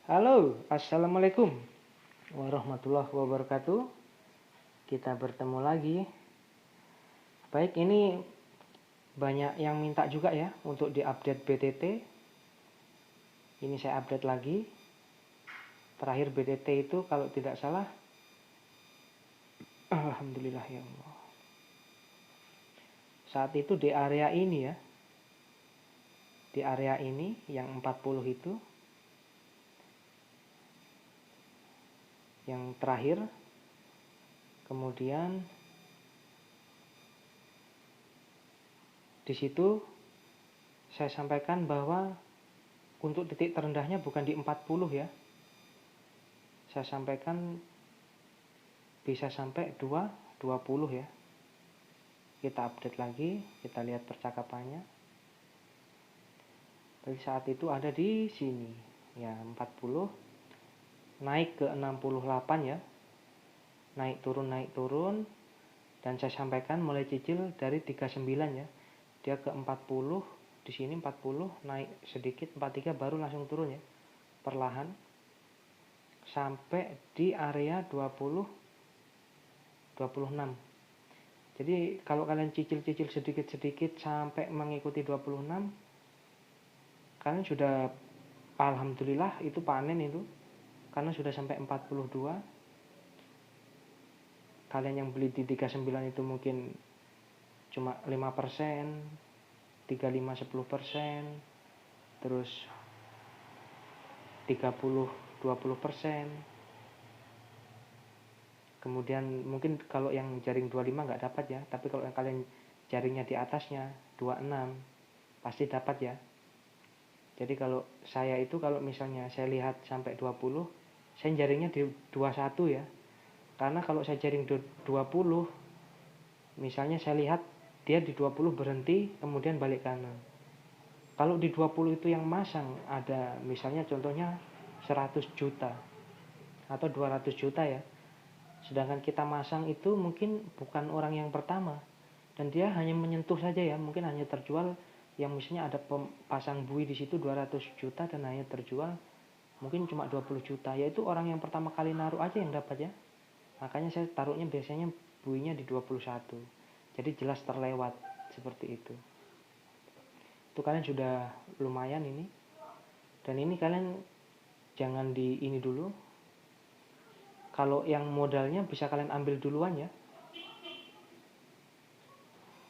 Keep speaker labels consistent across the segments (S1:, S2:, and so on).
S1: Halo, assalamualaikum warahmatullahi wabarakatuh. Kita bertemu lagi. Baik, ini banyak yang minta juga ya untuk diupdate BTT. Ini saya update lagi. Terakhir BTT itu kalau tidak salah, alhamdulillah ya Allah. Saat itu di area ini ya. Di area ini yang 40 itu. Yang terakhir. Kemudian di situ saya sampaikan bahwa untuk titik terendahnya bukan di 40 ya. Saya sampaikan bisa sampai 20 ya. Kita update lagi, kita lihat percakapannya. Tapi saat itu ada di sini ya, 40 naik ke 68 ya. Naik turun dan saya sampaikan mulai cicil dari 39 ya. Dia ke 40, di sini 40 naik sedikit 43 baru langsung turun ya. Perlahan sampai di area 26. Jadi kalau kalian cicil-cicil sedikit-sedikit sampai mengikuti 26, kalian sudah alhamdulillah itu panen itu. Karena sudah sampai 42. Kalian yang beli di 39 itu mungkin cuma 5%, 35 10%, terus 30 20%. Kemudian mungkin kalau yang jaring 25 nggak dapat ya, tapi kalau yang kalian jaringnya di atasnya 26 pasti dapat ya. Jadi kalau saya itu kalau misalnya saya lihat sampai 20, saya jaringnya di 21 ya. Karena kalau saya jaring 20, misalnya saya lihat dia di 20 berhenti kemudian balik kanan. Kalau di 20 itu yang masang ada misalnya contohnya 100 juta atau 200 juta ya. Sedangkan kita masang itu mungkin bukan orang yang pertama dan dia hanya menyentuh saja ya, mungkin hanya terjual yang misalnya ada pasang bui di situ 200 juta dan hanya terjual mungkin cuma 20 juta, yaitu orang yang pertama kali naruh aja yang dapat ya. Makanya saya taruhnya biasanya buinya di 21. Jadi jelas terlewat seperti itu. Itu kalian sudah lumayan ini. Dan ini kalian jangan di ini dulu. Kalau yang modalnya bisa kalian ambil duluan ya.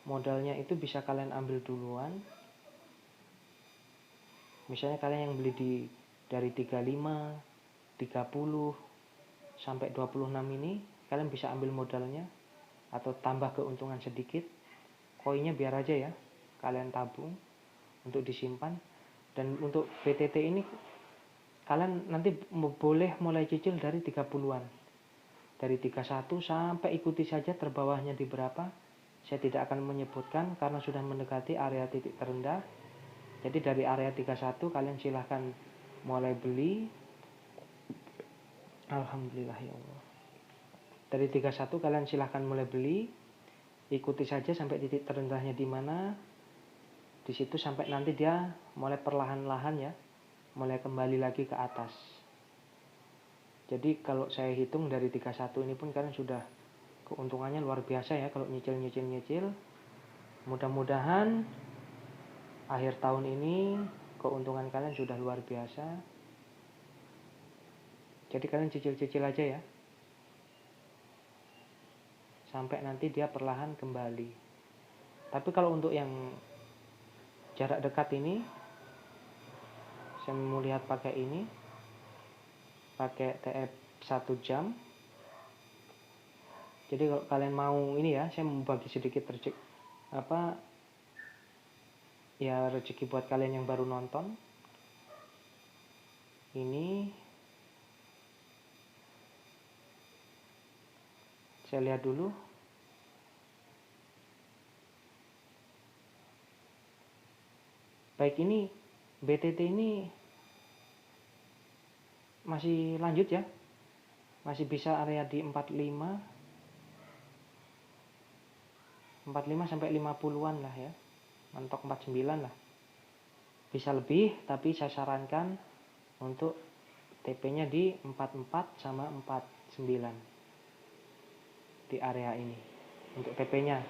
S1: Modalnya itu bisa kalian ambil duluan. Misalnya kalian yang beli dari 35, 30 sampai 26 ini, kalian bisa ambil modalnya atau tambah keuntungan sedikit. Koinnya biar aja ya, kalian tabung untuk disimpan. Dan untuk BTT ini kalian nanti boleh mulai cicil dari 30-an. Dari 31 sampai ikuti saja terbawahnya di berapa. Saya tidak akan menyebutkan karena sudah mendekati area titik terendah. Jadi dari area 31 kalian silahkan mulai beli. Alhamdulillah ya Allah. Dari 31 kalian silahkan mulai beli. Ikuti saja sampai titik terendahnya di mana. Di situ sampai nanti dia mulai perlahan-lahan ya. Mulai kembali lagi ke atas. Jadi kalau saya hitung dari 31 ini pun kalian sudah keuntungannya luar biasa ya kalau nyicil. Mudah-mudahan akhir tahun ini keuntungan kalian sudah luar biasa. Jadi kalian cicil-cicil aja ya. Sampai nanti dia perlahan kembali. Tapi kalau untuk yang jarak dekat ini, saya mau lihat pakai ini. Pakai TF 1 jam. Jadi kalau kalian mau ini ya, saya mau bagi sedikit rezeki buat kalian yang baru nonton. Ini saya lihat dulu. Baik, ini BTT ini masih lanjut ya. Masih bisa area di 45 sampai 50-an lah ya. Mentok 49 lah. Bisa lebih, tapi saya sarankan untuk TP-nya di 44 sama 49 di area ini untuk TP-nya.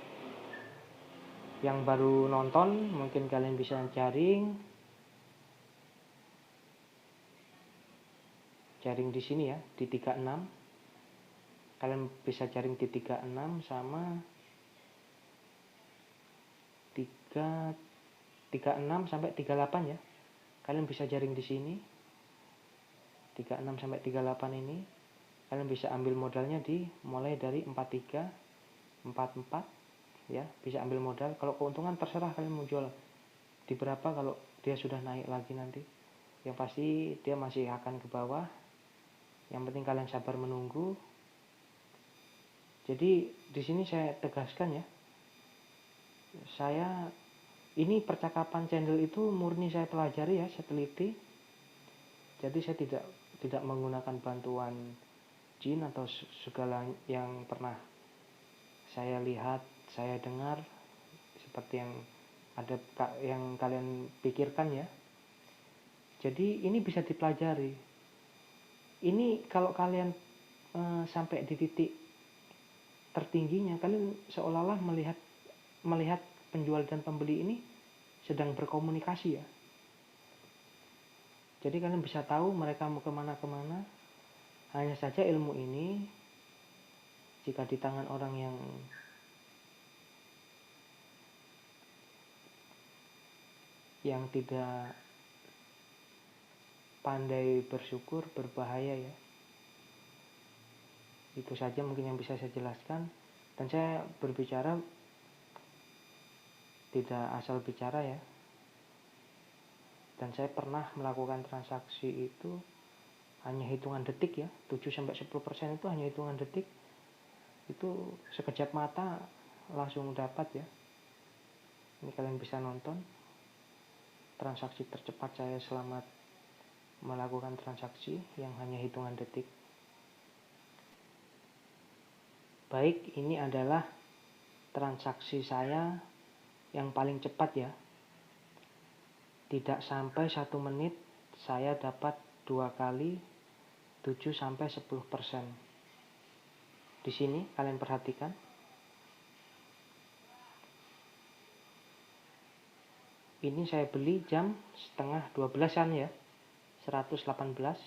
S1: Yang baru nonton mungkin kalian bisa jaring di sini ya, di 36. Kalian bisa jaring di 36 sama 36 sampai 38 ya. Kalian bisa jaring di sini 36 sampai 38 ini. Kalian bisa ambil modalnya mulai dari 43, 44 ya, bisa ambil modal. Kalau keuntungan terserah kalian mau jual di berapa kalau dia sudah naik lagi nanti. Yang pasti dia masih akan ke bawah. Yang penting kalian sabar menunggu. Jadi di sini saya tegaskan ya, ini percakapan channel itu murni saya pelajari ya, saya teliti. Jadi saya tidak menggunakan bantuan jin atau segala yang pernah saya lihat, saya dengar seperti yang kalian pikirkan ya. Jadi ini bisa dipelajari. Ini kalau kalian sampai di titik tertingginya, kalian seolah-olah melihat penjual dan pembeli ini sedang berkomunikasi ya. Jadi kalian bisa tahu mereka mau kemana-kemana. Hanya saja ilmu ini jika di tangan orang yang tidak pandai bersyukur berbahaya ya. Itu saja mungkin yang bisa saya jelaskan, dan saya berbicara tidak asal bicara ya. Dan saya pernah melakukan transaksi itu hanya hitungan detik ya, 7-10% itu hanya hitungan detik. Itu sekejap mata langsung dapat ya. Ini kalian bisa nonton transaksi tercepat saya selama melakukan transaksi yang hanya hitungan detik. Baik, ini adalah transaksi saya yang paling cepat ya. Tidak sampai 1 menit saya dapat 2 kali 7-10%. Di sini kalian perhatikan. Ini saya beli jam setengah 12-an ya. 118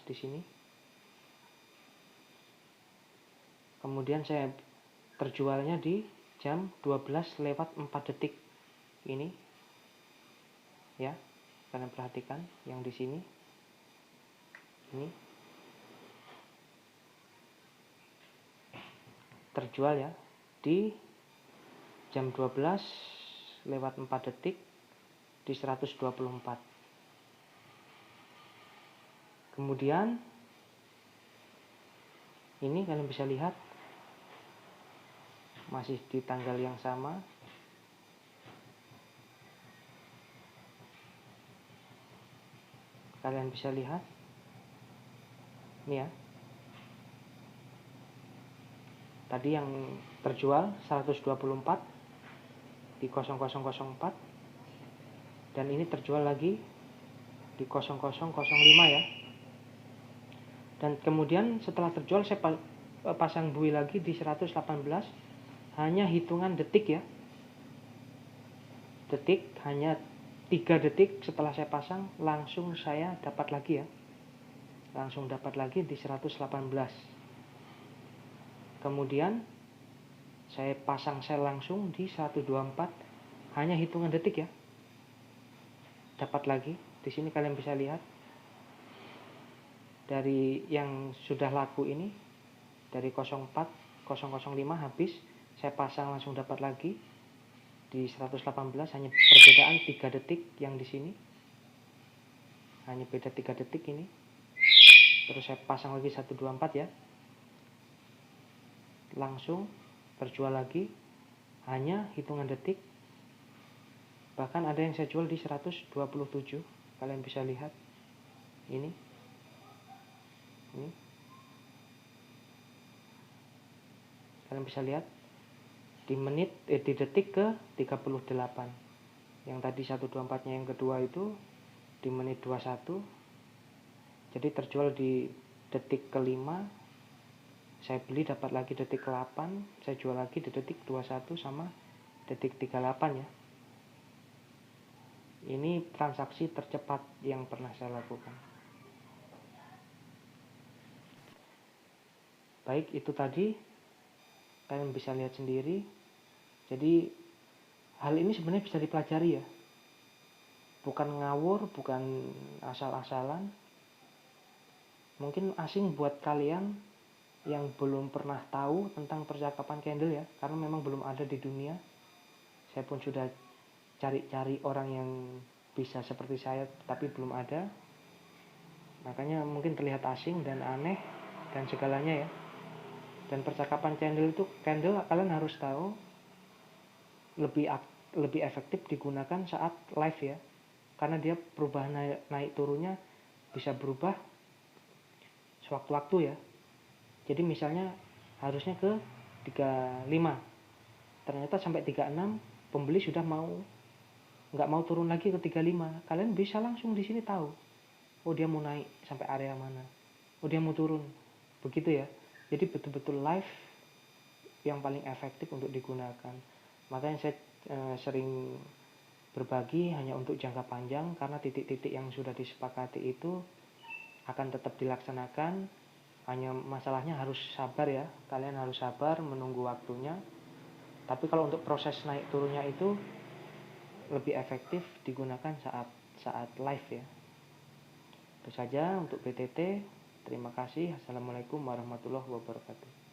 S1: di sini. Kemudian saya terjualnya di jam 12:04 ini ya, kalian perhatikan yang di sini ini terjual ya di jam 12:04 di 124. Kemudian ini kalian bisa lihat masih di tanggal yang sama. Kalian bisa lihat ini ya. Tadi yang terjual 124 di 0004 dan ini terjual lagi di 0005 ya. Dan kemudian setelah terjual saya pasang bui lagi di 118, hanya hitungan detik ya. Detik, hanya 3 detik setelah saya pasang langsung saya dapat lagi ya. Langsung dapat lagi di 118. Kemudian saya pasang sel langsung di 124, hanya hitungan detik ya. Dapat lagi. Di sini kalian bisa lihat dari yang sudah laku ini, dari 04 005 habis, saya pasang langsung dapat lagi di 118, hanya perbedaan 3 detik yang di sini. Hanya beda 3 detik ini. Terus saya pasang lagi 124 ya. Langsung terjual lagi, hanya hitungan detik. Bahkan ada yang saya jual di 127. Kalian bisa lihat ini kalian bisa lihat di detik ke 38. Yang tadi 124 nya yang kedua itu di menit 21. Jadi terjual di detik kelima, saya beli dapat lagi detik ke-8, saya jual lagi di detik 21 sama detik 38 ya. Ini transaksi tercepat yang pernah saya lakukan. Baik, itu tadi kalian bisa lihat sendiri. Jadi hal ini sebenarnya bisa dipelajari ya. Bukan ngawur, bukan asal-asalan. Mungkin asing buat kalian yang belum pernah tahu tentang percakapan candle ya, karena memang belum ada di dunia. Saya pun sudah cari-cari orang yang bisa seperti saya, tapi belum ada. Makanya mungkin terlihat asing dan aneh dan segalanya ya. Dan percakapan candle kalian harus tahu lebih efektif digunakan saat live ya, karena dia perubahan naik turunnya bisa berubah sewaktu-waktu ya. Jadi misalnya harusnya ke 35, ternyata sampai 36 pembeli sudah nggak mau turun lagi ke 35. Kalian bisa langsung di sini tahu, oh dia mau naik sampai area mana, oh dia mau turun, begitu ya. Jadi betul-betul live yang paling efektif untuk digunakan. Makanya saya sering berbagi hanya untuk jangka panjang, karena titik-titik yang sudah disepakati itu akan tetap dilaksanakan. Hanya masalahnya harus sabar ya, kalian harus sabar menunggu waktunya. Tapi kalau untuk proses naik turunnya itu lebih efektif digunakan saat live ya. Itu saja untuk PTT. Terima kasih. Assalamualaikum warahmatullahi wabarakatuh.